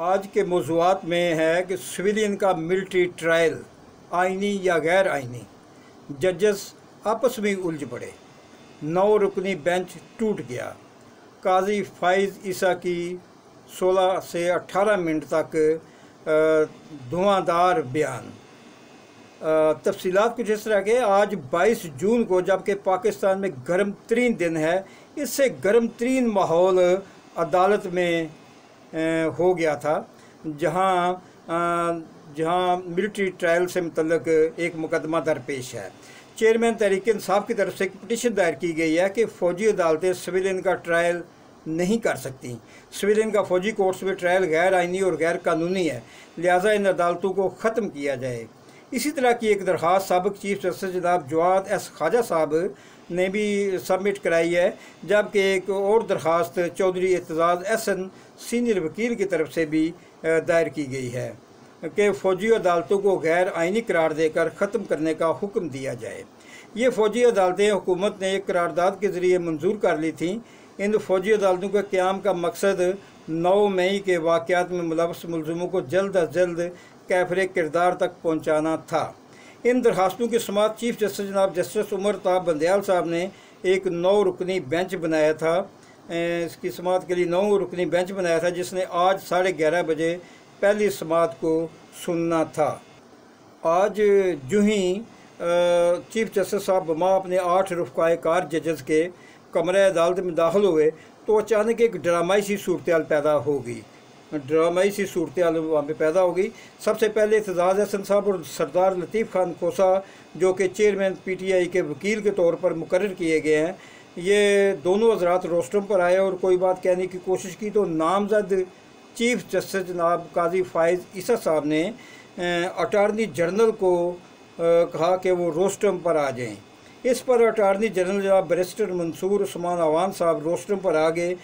आज के मौज़ूआत में है कि सिविलियन का मिलिट्री ट्रायल आइनी या गैर आइनी। जजेस आपस में उलझ पड़े। 9 रुकनी बेंच टूट गया। काजी फाइज ईसा की 16 से 18 मिनट तक धुआंधार बयान। तफसीलात कुछ इस तरह के। आज 22 जून को जबकि पाकिस्तान में गर्म तरीन दिन है, इससे गर्म तरीन माहौल अदालत में हो गया था, जहां मिलिट्री ट्रायल से मुतल्लक एक मुकदमा दरपेश है। चेयरमैन तहरीक इंसाफ की तरफ से एक पिटीशन दायर की गई है कि फ़ौजी अदालतें सिविलियन का ट्रायल नहीं कर सकती। सिविलियन का फ़ौजी कोर्ट्स में ट्रायल गैर आइनी और गैर कानूनी है, लिहाजा इन अदालतों को ख़त्म किया जाए। इसी तरह की एक दरख्वास्त साबिक़ चीफ जस्टिस जनाब जवाद एस ख्वाजा साहब ने भी सबमिट कराई है, जबकि एक और दरख्वास्त चौधरी एतजाज़ एहसन सीनियर वकील की तरफ से भी दायर की गई है कि फ़ौजी अदालतों को गैर आइनी करार देकर ख़त्म करने का हुक्म दिया जाए। ये फ़ौजी अदालतें हुकूमत ने एक करारदाद के ज़रिए मंजूर कर ली थीं। इन फ़ौजी अदालतों के क़याम का मकसद 9 मई के वाक़यात में मुलव्वस मुलज़िमों को जल्द अज जल्द कैफ़रे किरदार तक पहुँचाना था। इन दरखास्तों की समाअत चीफ जस्टिस जनाब जस्टिस उमर ताब बंदयाल साहब ने एक 9 रुकनी बेंच बनाया था। इसकी समाअत के लिए 9 रुकनी बेंच बनाया था, जिसने आज 11:30 बजे पहली समाअत को सुनना था। आज जो ही चीफ जस्टिस साहब बमा अपने 8 रफ़काए कार जजेस के कमरे अदालत में दाखिल हुए तो अचानक एक ड्रामाई सी सूरत पैदा हो गई। ड्रामाई सी सूरत वहाँ पर पैदा हो गई। सबसे पहले एतजाज़ एहसन साहब और सरदार लतीफ़ खान खोसा, जो कि चेयरमैन PTI के वकील के तौर पर मुकर्रर किए गए हैं, ये दोनों हज़रात रोस्टम पर आए और कोई बात कहने की कोशिश की तो नामजद चीफ जस्टिस जनाब काजी फाइज ईसा साहब ने अटारनी जनरल को कहा कि वो रोस्टम पर आ जाएं। इस पर अटारनी जनरल जनाब बैरिस्टर मंसूर उस्मान अवान साहब रोस्टम पर आ गए।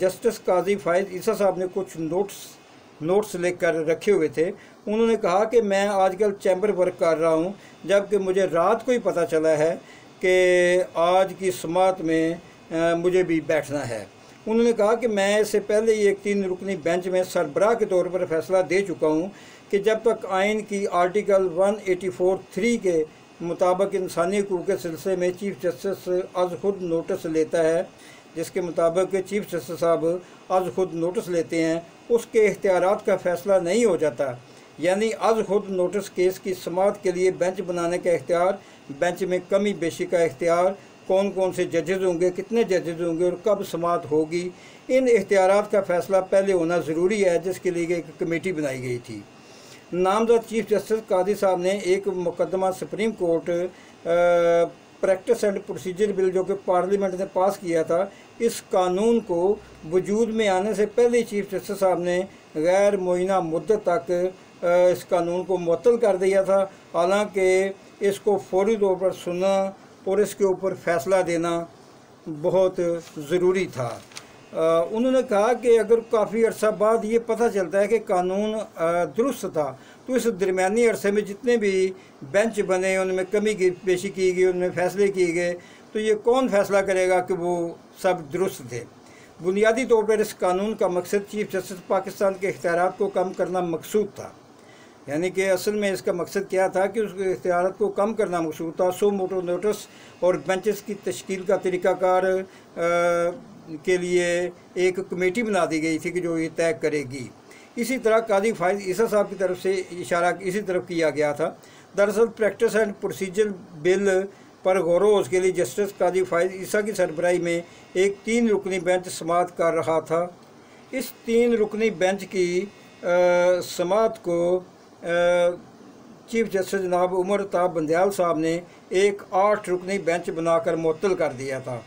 जस्टिस काजी फाइज ईसा साहब ने कुछ नोट्स लेकर रखे हुए थे। उन्होंने कहा कि मैं आजकल चैम्बर वर्क कर रहा हूं, जबकि मुझे रात को ही पता चला है कि आज की समाअत में मुझे भी बैठना है। उन्होंने कहा कि मैं इससे पहले ही एक 3 रुकनी बेंच में सरबराह के तौर पर फैसला दे चुका हूं कि जब तक आइन की आर्टिकल 184(3) के मुताबिक इंसानी हकूक़ के सिलसिले में चीफ जस्टिस अज़ खुद नोटिस लेता है, जिसके मुताबिक चीफ जस्टिस साहब अज़ खुद नोटिस लेते हैं, उसके इख्तियारात का फ़ैसला नहीं हो जाता। यानी अज़ खुद नोटिस केस की समाअत के लिए बेंच बनाने का इख्तियार, बेंच में कमी बेशी का इख्तियार, कौन कौन से जजेज़ होंगे, कितने जजेज़ होंगे और कब समाअत होगी, इन इख्तियारात का फ़ैसला पहले होना ज़रूरी है, जिसके लिए एक कमेटी बनाई गई थी। नामज़द चीफ जस्टिस कादी साहब ने एक मुकदमा supreme court practice and procedure bill, जो कि पार्लियामेंट ने पास किया था, इस कानून को वजूद में आने से पहले चीफ जस्टिस साहब ने गैर मुअय्यना मुद्दत तक इस कानून को मुअत्तल कर दिया था। हालांकि इसको फौरी तौर पर सुनना और इसके ऊपर फ़ैसला देना बहुत ज़रूरी था। उन्होंने कहा कि अगर काफ़ी अरसा बाद ये पता चलता है कि कानून दुरुस्त था, तो इस दरमियानी अरसे में जितने भी बेंच बने उनमें कमी की पेशी की गई, उनमें फ़ैसले किए गए, तो ये कौन फ़ैसला करेगा कि वो सब दुरुस्त थे। बुनियादी तौर पर इस कानून का मकसद चीफ जस्टिस पाकिस्तान के इख्तियारात को कम करना मकसूद था। यानी कि असल में इसका मकसद क्या था कि उसके इख्तियारात को कम करना मकसूद था। सो मोटो नोटिस और बेंचेस की तश्कील का तरीक़ाकार के लिए एक कमेटी बना दी गई थी कि जो ये तय करेगी। इसी तरह काजी फाइज ईसा साहब की तरफ से इशारा इसी तरफ किया गया था। दरअसल प्रैक्टिस एंड प्रोसीजर बिल पर गौर के लिए जस्टिस काजी फाइज ईसा की सरबराही में एक 3 रुकनी बेंच समाअत कर रहा था। इस 3 रुकनी बेंच की समाअत को चीफ जस्टिस जनाब उमर ताब बंदयाल साहब ने एक 8 रुकनी बेंच बनाकर मुअत्तल कर दिया था।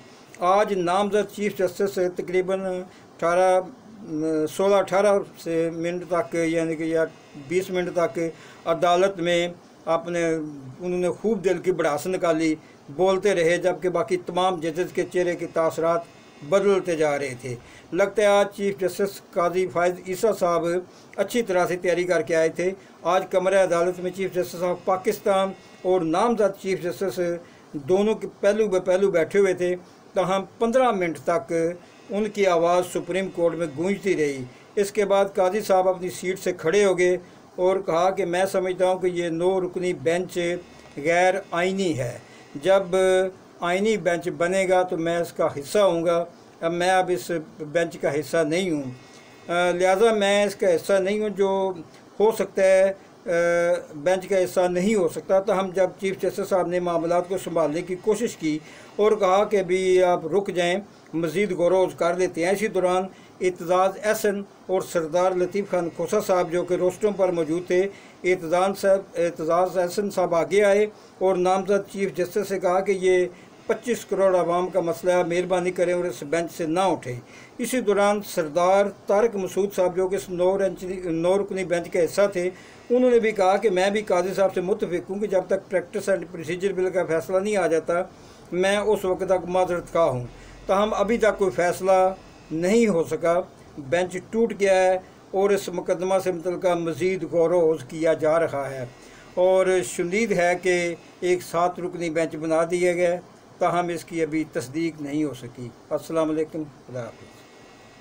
आज नामजद चीफ जस्टिस तकरीबन 16-18 से मिनट तक, यानी कि या 20 मिनट तक अदालत में उन्होंने खूब दिल की भड़ास निकाली, बोलते रहे, जबकि बाकी तमाम जजेस के चेहरे के तासरात बदलते जा रहे थे। लगता है आज चीफ जस्टिस काजी फाइज ईसा साहब अच्छी तरह से तैयारी करके आए थे। आज कमरे अदालत में चीफ जस्टिस साहब पाकिस्तान और नामजद चीफ जस्टिस दोनों के पहलू ब पहलू बैठे हुए थे। तहम 15 मिनट तक उनकी आवाज़ सुप्रीम कोर्ट में गूंजती रही। इसके बाद काजी साहब अपनी सीट से खड़े हो गए और कहा कि मैं समझता हूँ कि ये 9 रुकनी बेंच गैर आइनी है। जब आइनी बेंच बनेगा तो मैं इसका हिस्सा हूँगा। मैं अब इस बेंच का हिस्सा नहीं हूँ, लिहाजा मैं इसका हिस्सा नहीं हूँ। जो हो सकता है बेंच का हिस्सा नहीं हो सकता। तो हम जब चीफ जस्टिस साहब ने मामलात को संभालने की कोशिश की और कहा कि भी आप रुक जाएं, मज़ीद गौर कर लेते हैं। इसी दौरान एतजाज़ एहसन और सरदार लतीफ़ खान खोसा साहब जो कि रोस्टरों पर मौजूद थे, एतजाज़ एहसन साहब आगे आए और नामजद चीफ जस्टिस से कहा कि ये 25 करोड़ आवाम का मसला है, मेहरबानी करें और इस बेंच से ना उठें। इसी दौरान सरदार तारिक मसूद साहब जो कि इस 9 रुकनी बेंच का हिस्सा थे, उन्होंने भी कहा कि मैं भी काजी साहब से मुत्तफिक हूँ कि जब तक प्रैक्टिस एंड प्रोसीजर बिल का फ़ैसला नहीं आ जाता मैं उस वक्त तक माजरत खा हूँ। ताहम अभी तक कोई फ़ैसला नहीं हो सका, बेंच टूट गया है और इस मुकदमा से मुतल्लिक़ मज़ीद गौर किया जा रहा है और शुनीद है कि एक 7 रुकनी बेंच बना दिया गया, ताहम इसकी अभी तस्दीक नहीं हो सकी। अस्सलाम वालेकुम, खुदा हाफ़िज़।